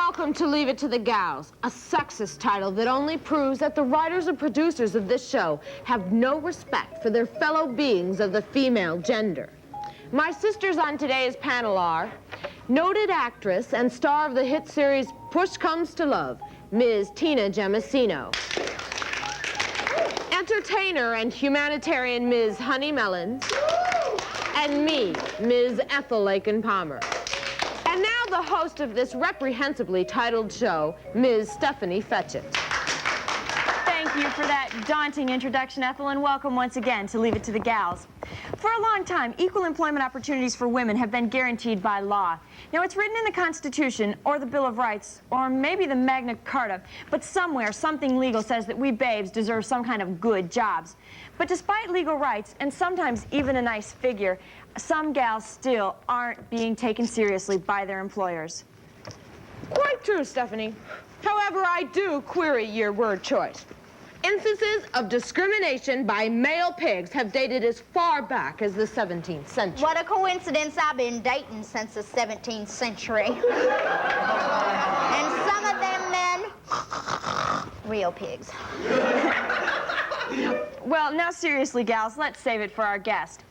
Welcome to Leave It to the Gals, a sexist title that only proves that the writers and producers of this show have no respect for their fellow beings of the female gender. My sisters on today's panel are noted actress and star of the hit series Push Comes to Love, Ms. Tina Gemasino. Entertainer and humanitarian Ms. Honey Mellons. And me, Ms. Ethel Lakin-Palmer. And now the host of this reprehensibly titled show, Ms. Stephanie Fetchit. Thank you for that daunting introduction, Ethel, and welcome once again to Leave It to the Gals. For a long time, equal employment opportunities for women have been guaranteed by law. Now, it's written in the Constitution, or the Bill of Rights, or maybe the Magna Carta, but somewhere, something legal says that we babes deserve some kind of good jobs. But despite legal rights, and sometimes even a nice figure, some gals still aren't being taken seriously by their employers. Quite true, Stephanie. However, I do query your word choice. Instances of discrimination by male pigs have dated as far back as the 17th century. What a coincidence, I've been dating since the 17th century. And some of them men, real pigs. Well, now seriously, gals, let's save it for our guest.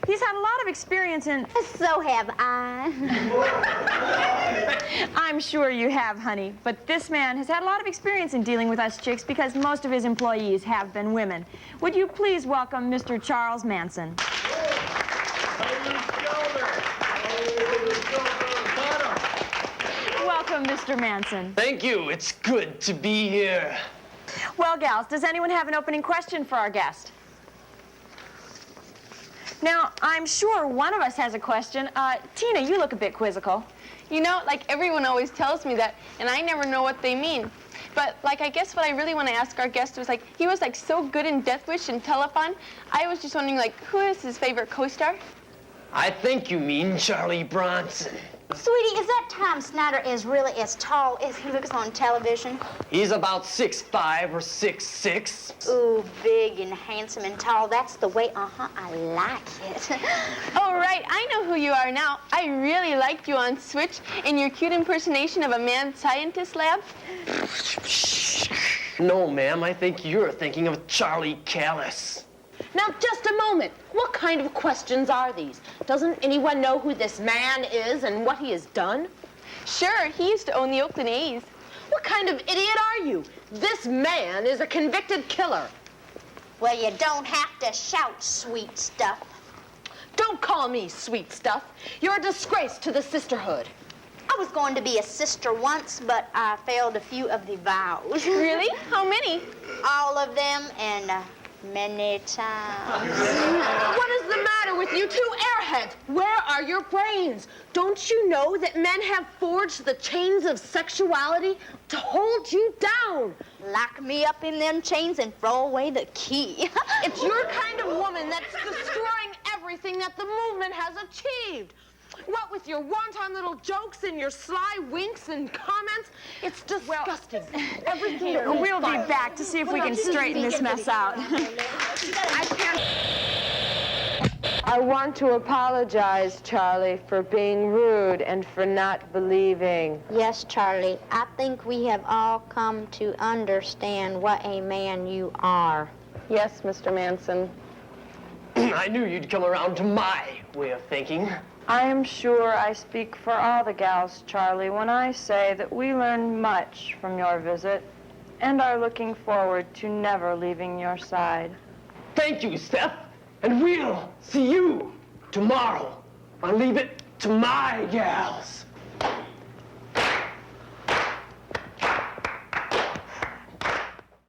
He's had a lot of experience in... So have I. I'm sure you have, honey. But this man has had a lot of experience in dealing with us chicks because most of his employees have been women. Would you please welcome Mr. Charles Manson? Welcome, Mr. Manson. Thank you. It's good to be here. Well, gals, does anyone have an opening question for our guest? Now, I'm sure one of us has a question. Tina, you look a bit quizzical. You know, like everyone always tells me that, and I never know what they mean. But, like, I guess what I really want to ask our guest was, like, he was, like, so good in Death Wish and Telefon. I was just wondering, like, who is his favorite co-star? I think you mean Charlie Bronson. Sweetie, is that Tom Snyder is really as tall as he looks on television? He's about 6'5" or 6'6". Ooh, big and handsome and tall. That's the way, I like it. Oh, right, I know who you are now. I really liked you on Switch in your cute impersonation of a mad scientist lab. No, ma'am, I think you're thinking of Charlie Callis. Now, just a moment. What kind of questions are these? Doesn't anyone know who this man is and what he has done? Sure, he used to own the Oakland A's. What kind of idiot are you? This man is a convicted killer. Well, you don't have to shout, sweet stuff. Don't call me sweet stuff. You're a disgrace to the sisterhood. I was going to be a sister once, but I failed a few of the vows. Really? How many? All of them, and many times. What is the matter with you two airheads? Where are your brains? Don't you know that men have forged the chains of sexuality to hold you down? Lock me up in them chains and throw away the key. It's your kind of woman that's destroying everything that the movement has achieved. What with your wanton little jokes and your sly winks and comments, it's disgusting. Everything that We'll be back to see if we can straighten this mess out. I want to apologize, Charlie, for being rude and for not believing. Yes, Charlie, I think we have all come to understand what a man you are. Yes, Mr. Manson. I knew you'd come around to my way of thinking. I am sure I speak for all the gals, Charlie, when I say that we learned much from your visit and are looking forward to never leaving your side. Thank you, Steph. And we'll see you tomorrow on Leave It to My Gals.